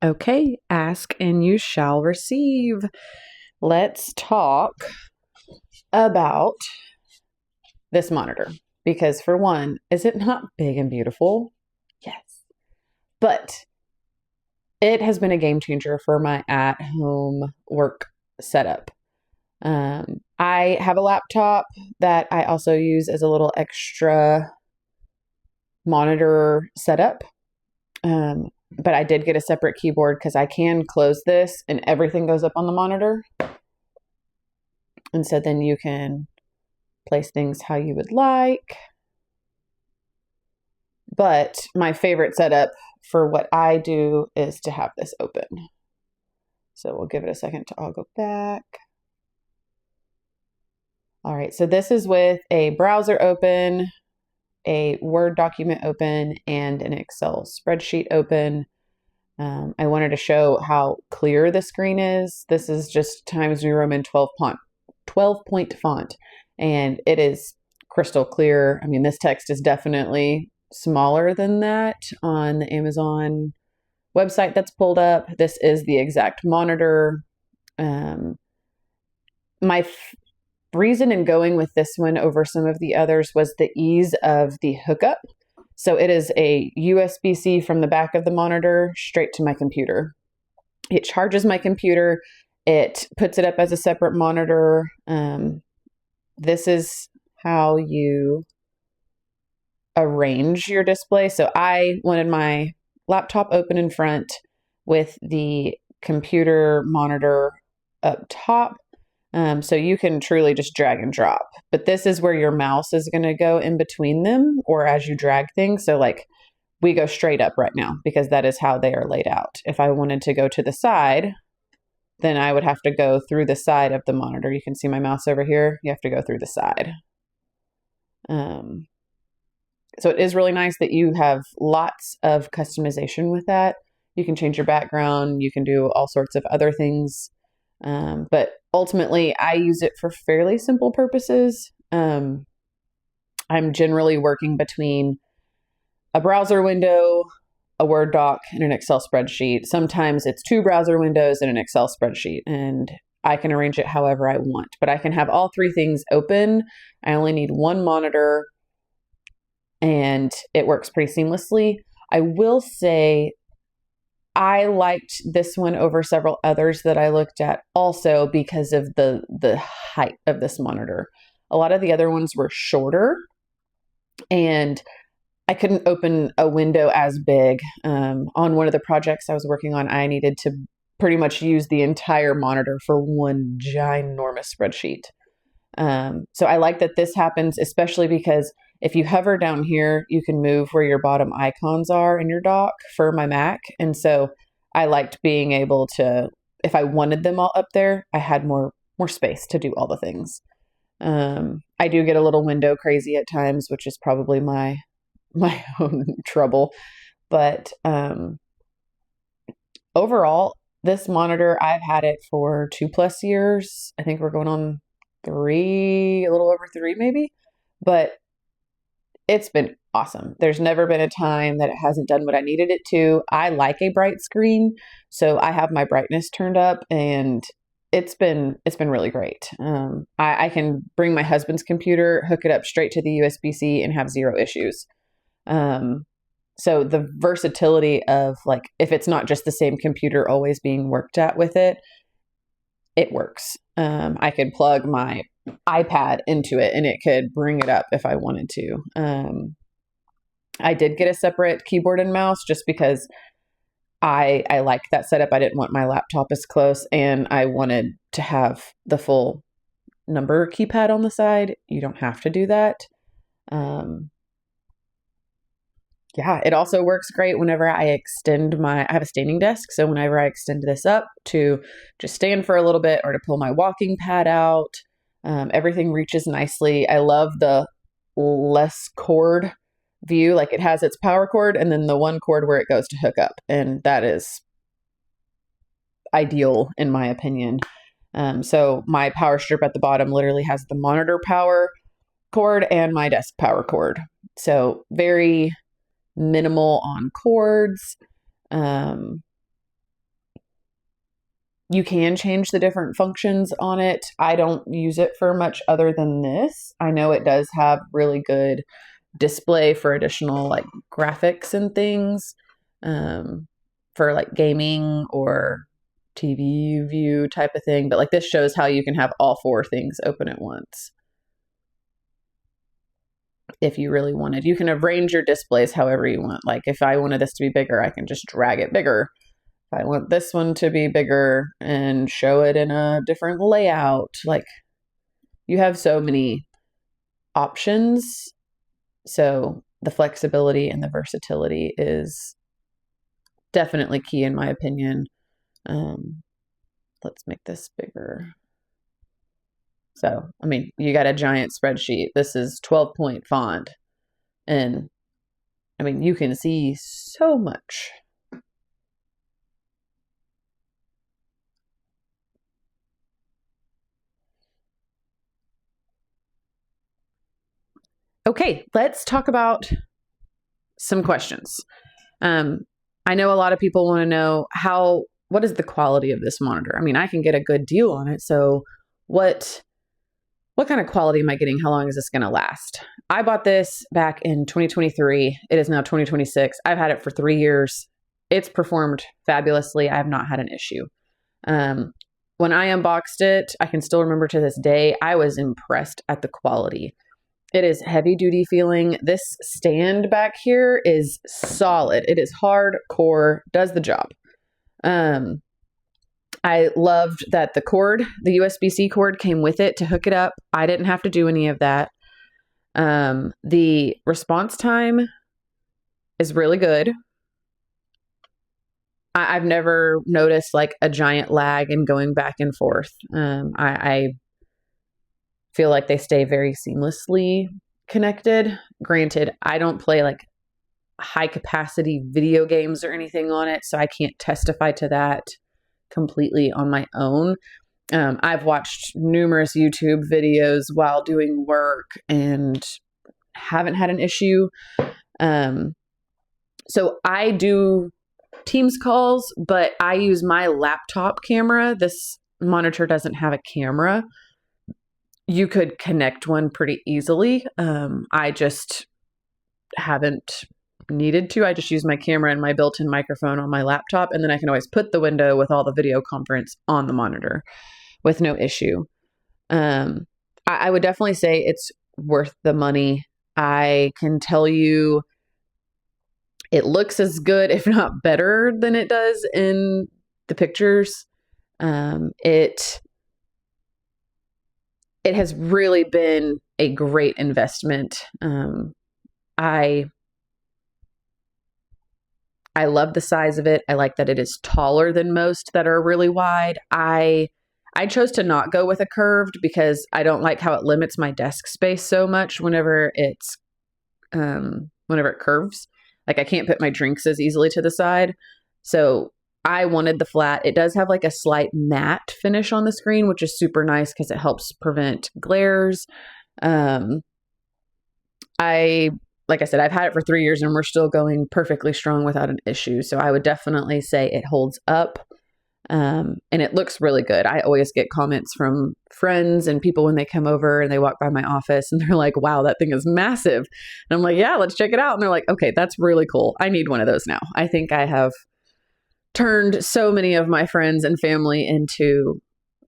Okay, ask and you shall receive. Let's talk about this monitor because, for one, is it not big and beautiful? Yes. But it has been a game changer for my at-home work setup. I have a laptop that I also use as a little extra monitor setup. But I did get a separate keyboard because I can close this and everything goes up on the monitor. And so then you can place things how you would like. But my favorite setup for what I do is to have this open. So we'll give it a second to all go back. All right, so this is with a browser open, a Word document open, and an Excel spreadsheet open. I wanted to show how clear the screen is. This is just Times New Roman 12-point font, and it is crystal clear. I mean, this text is definitely smaller than that on the Amazon website that's pulled up. This is the exact monitor. My reason in going with this one over some of the others was the ease of the hookup. So it is a USB-C from the back of the monitor straight to my computer. It charges my computer. It puts it up as a separate monitor. This is how you arrange your display. So I wanted my laptop open in front with the computer monitor up top. So you can truly just drag and drop. But this is where your mouse is going to go in between them or as you drag things. So like we go straight up right now because that is how they are laid out. If I wanted to go to the side, then I would have to go through the side of the monitor. You can see my mouse over here. You have to go through the side. So it is really nice that you have lots of customization with that. You can change your background. You can do all sorts of other things. But ultimately, I use it for fairly simple purposes. I'm generally working between a browser window, a Word doc, and an Excel spreadsheet. Sometimes it's 2 browser windows and an Excel spreadsheet, and I can arrange it however I want. But I can have all 3 things open. I only need 1 monitor, and it works pretty seamlessly. I will say I liked this one over several others that I looked at also because of the height of this monitor. A lot of the other ones were shorter and I couldn't open a window as big. On one of the projects I was working on, I needed to pretty much use the entire monitor for one ginormous spreadsheet. So I like that this happens, especially because if you hover down here, you can move where your bottom icons are in your dock for my Mac. And so I liked being able to, if I wanted them all up there, I had more space to do all the things. I do get a little window crazy at times, which is probably my own trouble. But overall, this monitor, I've had it for 2+ years. I think we're going on 3, a little over 3 maybe. But it's been awesome. There's never been a time that it hasn't done what I needed it to. I like a bright screen, so I have my brightness turned up, and it's been really great. I can bring my husband's computer, hook it up straight to the USB-C, and have 0 issues. So the versatility of, like, if it's not just the same computer always being worked at with it, it works. I could plug my iPad into it and it could bring it up if I wanted to. I did get a separate keyboard and mouse just because I like that setup. I didn't want my laptop as close and I wanted to have the full number keypad on the side. You don't have to do that. Yeah, it also works great whenever I extend I have a standing desk. So whenever I extend this up to just stand for a little bit or to pull my walking pad out, everything reaches nicely. I love the less cord view. Like it has its power cord and then the one cord where it goes to hook up. And that is ideal in my opinion. So my power strip at the bottom literally has the monitor power cord and my desk power cord. So very minimal on cords. You can change the different functions on it. I don't use it for much other than this. I know it does have really good display for additional like graphics and things, for like gaming or TV view type of thing. But like this shows how you can have all four things open at once. If you really wanted, you can arrange your displays however you want. Like if I wanted this to be bigger, I can just drag it bigger. If I want this one to be bigger and show it in a different layout, like you have so many options. So the flexibility and the versatility is definitely key in my opinion. Let's make this bigger. So, I mean, you got a giant spreadsheet. This is 12-point font. And I mean, you can see so much. Okay, let's talk about some questions. I know a lot of people want to know what is the quality of this monitor? I mean, I can get a good deal on it. So what kind of quality am I getting? How long is this going to last? I bought this back in 2023. It is now 2026. I've had it for 3 years. It's performed fabulously. I have not had an issue. When I unboxed it, I can still remember to this day, I was impressed at the quality. It is heavy duty feeling. This stand back here is solid. It is hardcore, does the job. I loved that the USB-C cord came with it to hook it up. I didn't have to do any of that. The response time is really good. I've never noticed like a giant lag in going back and forth. I feel like they stay very seamlessly connected. Granted, I don't play like high capacity video games or anything on it, so I can't testify to that completely on my own. I've watched numerous YouTube videos while doing work and haven't had an issue. So I do Teams calls, but I use my laptop camera. This monitor doesn't have a camera. You could connect one pretty easily. I just haven't needed to. I just use my camera and my built-in microphone on my laptop, and then I can always put the window with all the video conference on the monitor with no issue. I would definitely say it's worth the money. I can tell you it looks as good, if not better, than it does in the pictures. It has really been a great investment. I love the size of it. I like that it is taller than most that are really wide. I chose to not go with a curved because I don't like how it limits my desk space so much whenever it curves. Like I can't put my drinks as easily to the side. So I wanted the flat. It does have like a slight matte finish on the screen, which is super nice because it helps prevent glares. Like I said, I've had it for 3 years and we're still going perfectly strong without an issue. So I would definitely say it holds up. And it looks really good. I always get comments from friends and people when they come over and they walk by my office and they're like, wow, that thing is massive. And I'm like, yeah, let's check it out. And they're like, okay, that's really cool. I need one of those now. I think I have turned so many of my friends and family into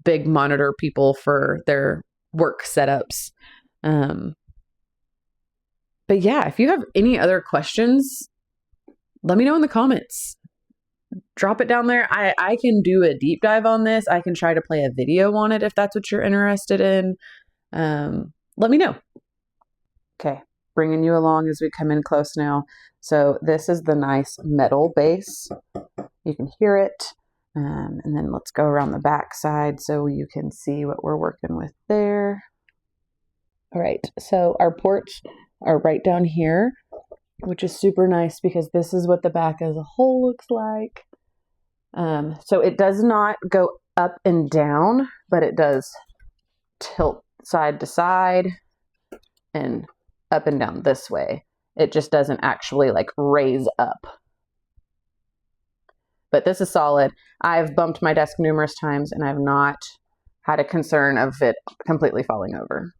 big monitor people for their work setups. But yeah, if you have any other questions, let me know in the comments. Drop it down there. I can do a deep dive on this. I can try to play a video on it if that's what you're interested in. Let me know. Okay, bringing you along as we come in close now. So this is the nice metal base. You can hear it. And then let's go around the back side so you can see what we're working with there. All right, so our ports are right down here, which is super nice because this is what the back as a whole looks like. So it does not go up and down, but it does tilt side to side and up and down this way. It just doesn't actually like raise up. but this is solid. I've bumped my desk numerous times and I've not had a concern of it completely falling over.